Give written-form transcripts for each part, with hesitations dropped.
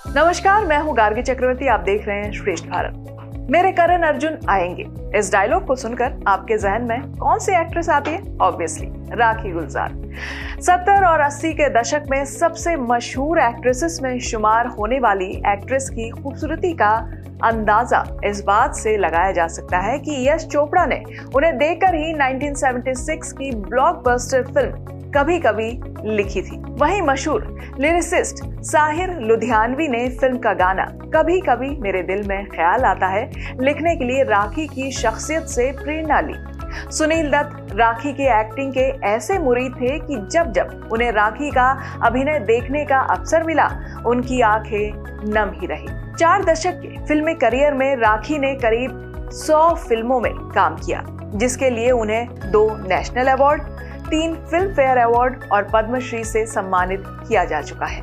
नमस्कार, मैं हूं गार्गी चक्रवर्ती। आप देख रहे हैं श्रेष्ठ भारत। मेरे करण अर्जुन आएंगे, इस डायलॉग को सुनकर आपके जहन में कौन सी एक्ट्रेस आती है? ऑब्वियसली राखी गुलजार। 70 और 80 के दशक में सबसे मशहूर एक्ट्रेसेस में शुमार होने वाली एक्ट्रेस की खूबसूरती का अंदाजा इस बात से लगाया जा सकता है कि यश चोपड़ा ने उन्हें देखकर ही 1976 की ब्लॉकबस्टर फिल्म कभी कभी लिखी थी। वहीं मशहूर लिरिसिस्ट साहिर लुधियानवी ने फिल्म का गाना कभी कभी मेरे दिल में ख्याल आता है लिखने के लिए राखी की शख्सियत से प्रेरणा ली। सुनील दत्त राखी के एक्टिंग के ऐसे मुरीद थे कि जब जब उन्हें राखी का अभिनय देखने का अवसर मिला, उनकी आंखें नम ही रही। 4 दशक के फिल्मी करियर में राखी ने करीब 100 फिल्मों में काम किया, जिसके लिए उन्हें 2 national award, 3 film fair award और पद्मश्री से सम्मानित किया जा चुका है।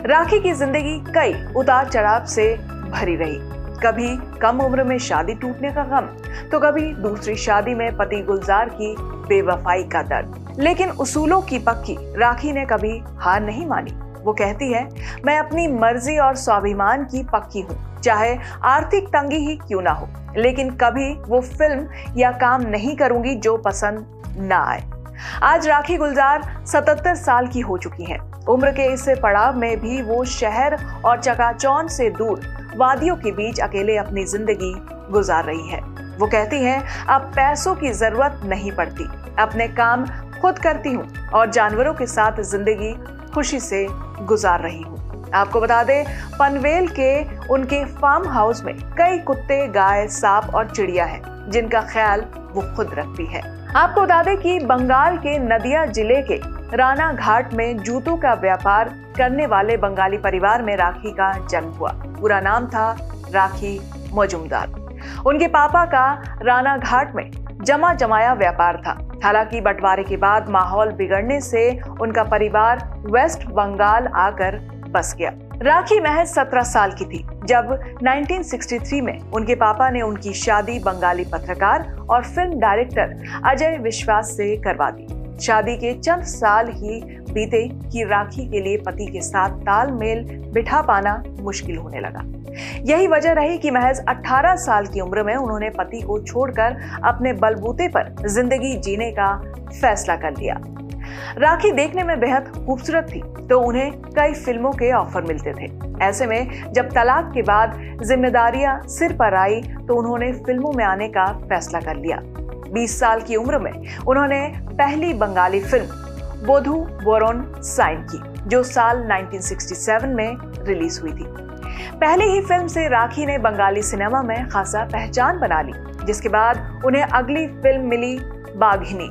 राखी की जिंदगी कई उतार चढ़ाव से भरी रही। कभी कम उम्र में शादी टूटने का गम, तो कभी दूसरी शादी में पति गुलजार की बेवफाई का दर्द। लेकिन उसूलों की पक्की राखी ने कभी हार नहीं मानी। वो कहती है, मैं अपनी मर्जी और स्वाभिमान की पक्की हूँ, चाहे आर्थिक तंगी ही क्यों ना हो, लेकिन कभी वो फिल्म या काम नहीं करूंगी जो पसंद ना आए। आज राखी गुलजार 77 साल की हो चुकी हैं। उम्र के इस पड़ाव में भी वो शहर और चकाचौंध से दूर वादियों के बीच अकेले अपनी जिंदगी गुजार रही है। वो कहती हैं, अब पैसों की जरूरत नहीं पड़ती, अपने काम खुद करती हूँ और जानवरों के साथ जिंदगी खुशी से गुजार रही हूँ। आपको बता दें, पनवेल के उनके फार्म हाउस में कई कुत्ते, गाय, सांप और चिड़िया हैं, जिनका ख्याल वो खुद रखती है। आपको बता दें कि बंगाल के नदिया जिले के राना घाट में जूतों का व्यापार करने वाले बंगाली परिवार में राखी का जन्म हुआ। पूरा नाम था राखी मजुमदार। उनके पापा का राना घाट में जमा जमाया व्यापार था। हालांकि बंटवारे के बाद माहौल बिगड़ने से उनका परिवार वेस्ट बंगाल आकर बस गया। राखी महज 17 साल की थी जब 1963 में उनके पापा ने उनकी शादी बंगाली पत्रकार और फिल्म डायरेक्टर अजय विश्वास से करवा दी। शादी के चंद साल ही बीते कि राखी के लिए पति के साथ तालमेल बिठा पाना मुश्किल होने लगा। यही वजह रही कि महज 18 साल की उम्र में उन्होंने पति को छोड़कर अपने बलबूते पर जिंदगी जीने का फैसला कर लिया। राखी देखने में बेहद खूबसूरत थी, तो उन्हें कई फिल्मों के ऑफर मिलते थे। ऐसे में जब तलाक के बाद जिम्मेदारियां सिर पर आई, तो उन्होंने फिल्मों में आने का फैसला कर लिया। 20 साल की उम्र में उन्होंने पहली Bengali film Bodhu boron sign की, जो साल 1967 में रिलीज हुई थी। पहली ही फिल्म से राखी ने बंगाली सिनेमा में खासा पहचान बना ली, जिसके बाद उन्हें अगली फिल्म मिली बाघिनी।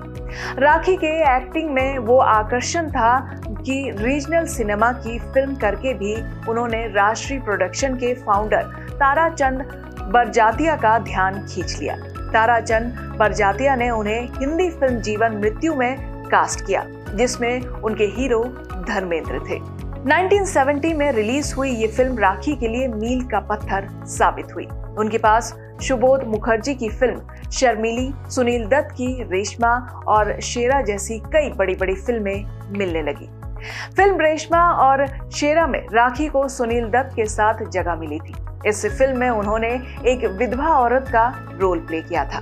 राखी के एक्टिंग में वो आकर्षण था कि रीजनल सिनेमा की फिल्म करके भी उन्होंने राष्ट्रीय प्रोडक्शन के फाउंडर ताराचंद बरजातिया का ध्यान खींच लिया। ताराचंद बरजातिया ने उन्हें हिंदी फिल्म जीवन मृत्यु में कास्ट किया, जिसमें उनके हीरो धर्मेंद्र थे। 1970 में रिलीज हुई ये फिल्म राखी के लिए मील का पत्थर साबित हुई। उनके पास सुबोध मुखर्जी की फिल्म शर्मिली, सुनील दत्त की रेशमा और शेरा जैसी कई बड़ी बड़ी फिल्में मिलने लगी। फिल्म रेशमा और शेरा में राखी को सुनील दत्त के साथ जगह मिली थी। इस फिल्म में उन्होंने एक विधवा औरत का रोल प्ले किया था।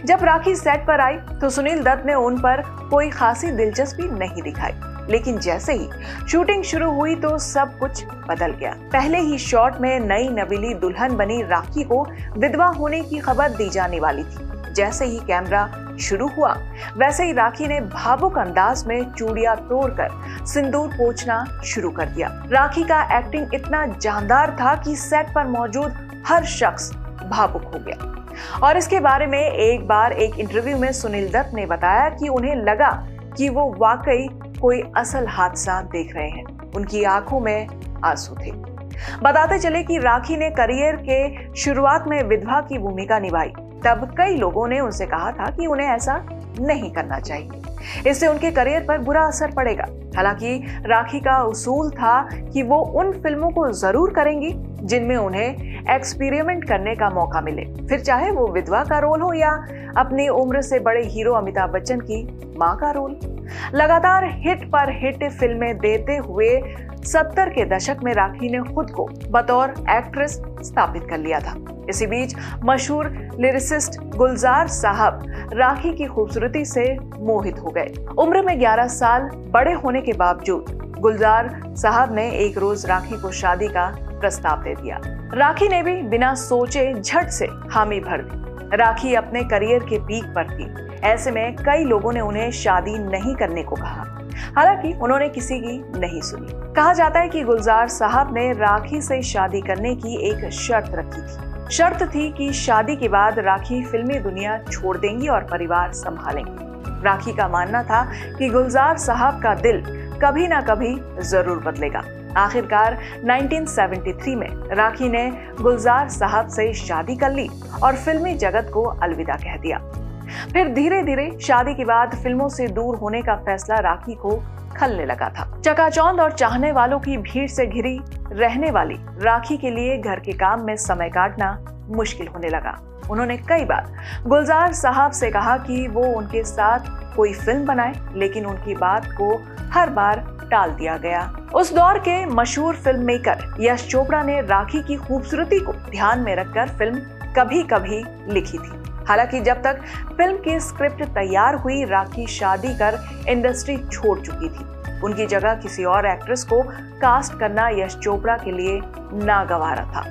जब राखी सेट पर आई तो सुनील दत्त ने उन पर कोई खासी दिलचस्पी नहीं दिखाई, लेकिन जैसे ही शूटिंग शुरू हुई तो सब कुछ बदल गया। पहले ही शॉट में नई नवीली दुल्हन बनी राखी को विधवा होने की खबर दी जाने वाली थी। जैसे ही कैमरा शुरू हुआ, वैसे ही राखी ने भावुक अंदाज में चूड़ियां तोड़कर सिंदूर पोंछना शुरू कर दिया। राखी का एक्टिंग इतना जानदार था कि सेट पर मौजूद हर शख्स भावुक हो गया। और इसके बारे में एक बार एक इंटरव्यू में सुनील दत्त ने बताया कि उन्हें लगा कि वो वाकई कोई असल हादसा देख रहे हैं। उनकी आंखों में आंसू थे। बताते चले कि राखी ने करियर के शुरुआत में विधवा की भूमिका निभाई। तब कई लोगों ने उनसे कहा था कि उन्हें ऐसा नहीं करना चाहिए, इससे उनके करियर पर बुरा असर पड़ेगा। हालांकि राखी का उसूल था कि वो उन फिल्मों को जरूर करेंगी जिनमें उन्हें एक्सपेरिमेंट करने का मौका मिले, फिर चाहे वो विधवा का रोल हो या अपनी उम्र से बड़े हीरो अमिताभ बच्चन की मां का रोल। लगातार हिट पर हिट फिल्में देते हुए 70 के दशक में राखी ने खुद को बतौर एक्ट्रेस स्थापित कर लिया था। इसी बीच मशहूर लिरिसिस्ट गुलजार साहब राखी की खूबसूरती से मोहित हो गए। उम्र में 11 साल बड़े होने के बावजूद गुलजार साहब ने एक रोज राखी को शादी का प्रस्ताव दे दिया। राखी ने भी बिना सोचे झट से हामी भर दी। राखी अपने करियर के पीक पर थी। ऐसे में कई लोगों ने उन्हें शादी नहीं करने को कहा, हालांकि उन्होंने किसी की नहीं सुनी। कहा जाता है कि गुलजार साहब ने राखी से शादी करने की एक शर्त रखी थी। शर्त थी कि शादी के बाद राखी फिल्मी दुनिया छोड़ देंगी और परिवार संभालेंगी। राखी का मानना था कि गुलजार साहब का दिल कभी ना कभी जरूर बदलेगा। आखिरकार 1973 में राखी ने गुलजार साहब से शादी कर ली और फिल्मी जगत को अलविदा कह दिया। फिर धीरे धीरे शादी के बाद फिल्मों से दूर होने का फैसला राखी को खलने लगा था। चकाचौंध और चाहने वालों की भीड़ से घिरी रहने वाली राखी के लिए घर के काम में समय काटना मुश्किल होने लगा। उन्होंने कई बार गुलजार साहब से कहा कि वो उनके साथ कोई फिल्म बनाए, लेकिन उनकी बात को हर बार टाल दिया गया। उस दौर के मशहूर फिल्म मेकर यश चोपड़ा ने राखी की खूबसूरती को ध्यान में रखकर फिल्म कभी कभी लिखी थी। हालांकि जब तक फिल्म की स्क्रिप्ट तैयार हुई, राखी शादी कर इंडस्ट्री छोड़ चुकी थी। उनकी जगह किसी और एक्ट्रेस को कास्ट करना यश चोपड़ा के लिए नागवारा था।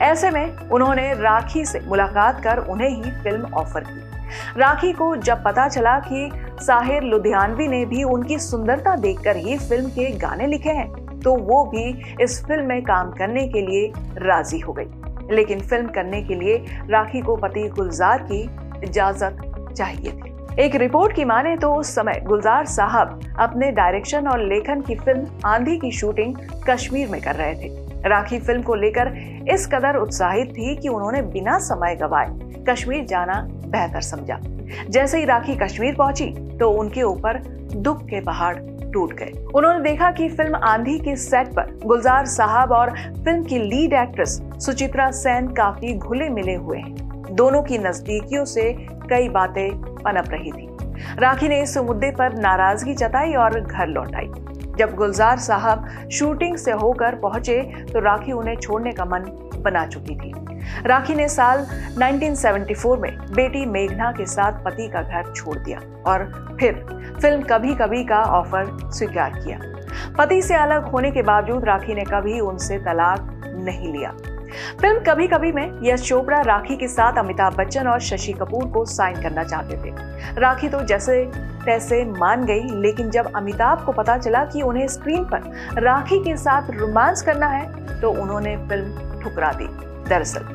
ऐसे में उन्होंने राखी से मुलाकात कर उन्हें ही फिल्म ऑफर की। राखी को जब पता चला कि साहिर लुधियानवी ने भी उनकी सुंदरता देखकर ही फिल्म के गाने लिखे हैं, तो वो भी इस फिल्म में काम करने के लिए राजी हो गई। लेकिन फिल्म करने के लिए राखी को पति गुलजार की इजाजत चाहिए थी। एक रिपोर्ट की माने तो उस समय गुलजार साहब अपने डायरेक्शन और लेखन की फिल्म आंधी की शूटिंग कश्मीर में कर रहे थे। राखी फिल्म को लेकर इस कदर उत्साहित थी कि उन्होंने बिना समय गवाए कश्मीर जाना बेहतर समझा। जैसे ही राखी कश्मीर पहुंची तो उनके ऊपर दुख के पहाड़ टूट गए। उन्होंने देखा कि फिल्म आंधी के सेट पर गुलजार साहब और फिल्म की लीड एक्ट्रेस सुचित्रा सेन काफी घुले मिले हुए हैं। दोनों की नजदीकियों से कई बातें पनप रही थी। राखी ने इस मुद्दे पर नाराजगी जताई और घर लौट आई। जब गुलजार साहब शूटिंग से होकर पहुंचे तो राखी उन्हें छोड़ने का मन बना चुकी थी। राखी ने साल 1974 में बेटी मेघना के साथ पति का घर छोड़ दिया और फिर फिल्म कभी कभी का ऑफर स्वीकार किया। पति से अलग होने के बावजूद राखी ने कभी उनसे तलाक नहीं लिया। फिल्म कभी कभी में यश चोपड़ा राखी के साथ अमिताभ बच्चन और शशि कपूर को साइन करना चाहते थे। राखी तो जैसे तैसे मान गई, लेकिन जब अमिताभ को पता चला कि उन्हें स्क्रीन पर राखी के साथ रोमांस करना है तो उन्होंने फिल्म ठुकरा दी। दरअसल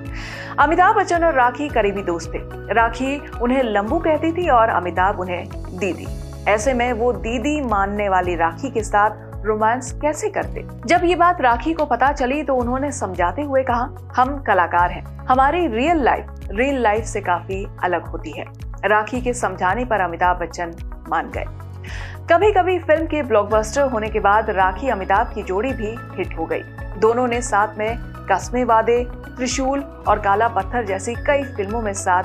अमिताभ बच्चन और राखी करीबी दोस्त थे। राखी उन्हें लंबू कहती थी और अमिताभ उन्हें दीदी। ऐसे में वो दीदी मानने वाली राखी के साथ रोमांस कैसे करते। जब ये बात राखी को पता चली तो उन्होंने समझाते हुए कहा, हम कलाकार हैं, हमारी रियल लाइफ से काफी अलग होती है। राखी के समझाने पर अमिताभ बच्चन मान गए। कभी कभी फिल्म के ब्लॉकबस्टर होने के बाद राखी अमिताभ की जोड़ी भी हिट हो गई। दोनों ने साथ में कस्मे वादे, त्रिशूल और काला पत्थर जैसी कई फिल्मों में साथ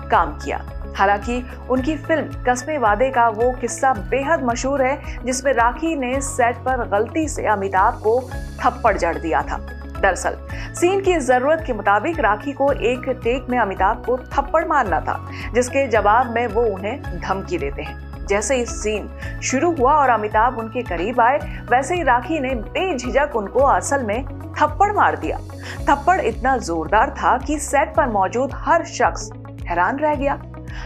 काम किया। हालांकि उनकी फिल्म कस्मे वादे का वो किस्सा बेहद मशहूर है जिसमें राखी ने सेट पर गलती से अमिताभ को थप्पड़ जड़ दिया था। दरअसल सीन की जरूरत के मुताबिक राखी को एक टेक में अमिताभ को थप्पड़ मारना था, जिसके जवाब में वो उन्हें धमकी देते हैं। जैसे ही सीन शुरू हुआ और अमिताभ उनके करीब आए, वैसे ही राखी ने बेझिझक उनको असल में थप्पड़ मार दिया। थप्पड़ इतना जोरदार था कि सेट पर मौजूद हर शख्स हैरान रह गया।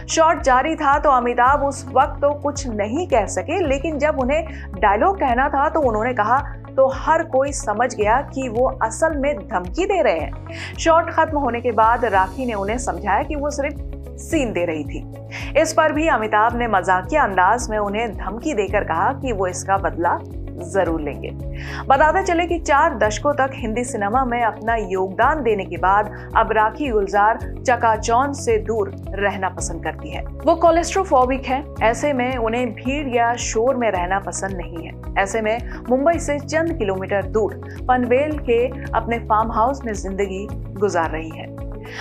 शॉट जारी था तो अमिताभ उस वक्त तो कुछ नहीं कह सके, लेकिन जब उन्हें डायलॉग कहना था तो उन्होंने कहा तो हर कोई समझ गया कि वो असल में धमकी दे रहे हैं। शॉट खत्म होने के बाद राखी ने उन्हें समझाया कि वो सिर्फ सीन दे रही थी। इस पर भी अमिताभ ने मजाकिया अंदाज में उन्हें धमकी देकर कहा कि वो इसका बदला जरूर लेंगे। बताते चले कि 4 दशकों तक हिंदी सिनेमा में अपना योगदान देने के बाद अब राखी गुलजार चकाचौंध से दूर रहना पसंद करती है। वो कोलेस्ट्रोफोबिक है। ऐसे में उन्हें भीड़ या शोर में रहना पसंद नहीं है। ऐसे में मुंबई से चंद किलोमीटर दूर पनवेल के अपने फार्म हाउस में जिंदगी गुजार रही है।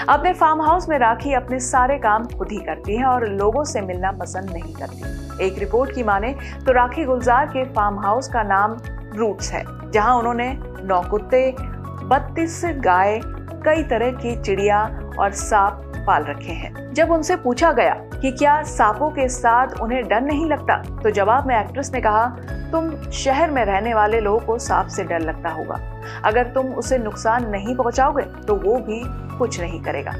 अपने फार्म हाउस में राखी अपने सारे काम खुद ही करती है और लोगों से मिलना पसंद नहीं करती। एक रिपोर्ट की माने तो राखी गुलजार के फार्म हाउस का नाम रूट्स है, जहां उन्होंने 9 कुत्ते, 32 गाय, कई तरह की चिड़िया और सांप पाल रखे हैं। जब उनसे पूछा गया कि क्या सांपों के साथ उन्हें डर नहीं लगता, तो जवाब में एक्ट्रेस ने कहा, तुम शहर में रहने वाले लोगों को सांप से डर लगता होगा। अगर तुम उसे नुकसान नहीं पहुंचाओगे तो वो भी कुछ नहीं करेगा।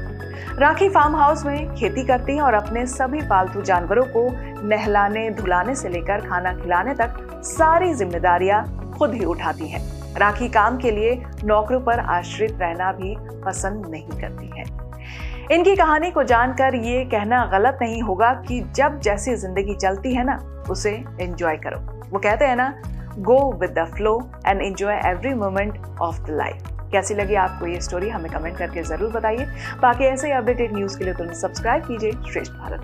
राखी फार्म हाउस में खेती करती है और अपने सभी पालतू जानवरों को नहलाने, धुलाने से लेकर खाना खिलाने तक सारी जिम्मेदारियां खुद ही उठाती है। राखी काम के लिए नौकरों पर आश्रित रहना भी पसंद नहीं करती है। इनकी कहानी को जानकर ये कहना गलत नहीं होगा कि जब जैसी जिंदगी चलती है ना, उसे एंजॉय करो। वो कहते हैं ना, go with the flow and enjoy every moment of the life. कैसी लगी आपको ये स्टोरी, हमें कमेंट करके जरूर बताइए। बाकी ऐसे ही अपडेटेड न्यूज के लिए तुरंत सब्सक्राइब कीजिए श्रेष्ठ भारत।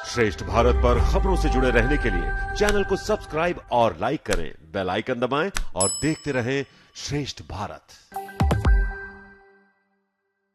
श्रेष्ठ भारत पर खबरों से जुड़े रहने के लिए चैनल को सब्सक्राइब और लाइक करें, बेल आइकन दबाएं और देखते रहें श्रेष्ठ भारत।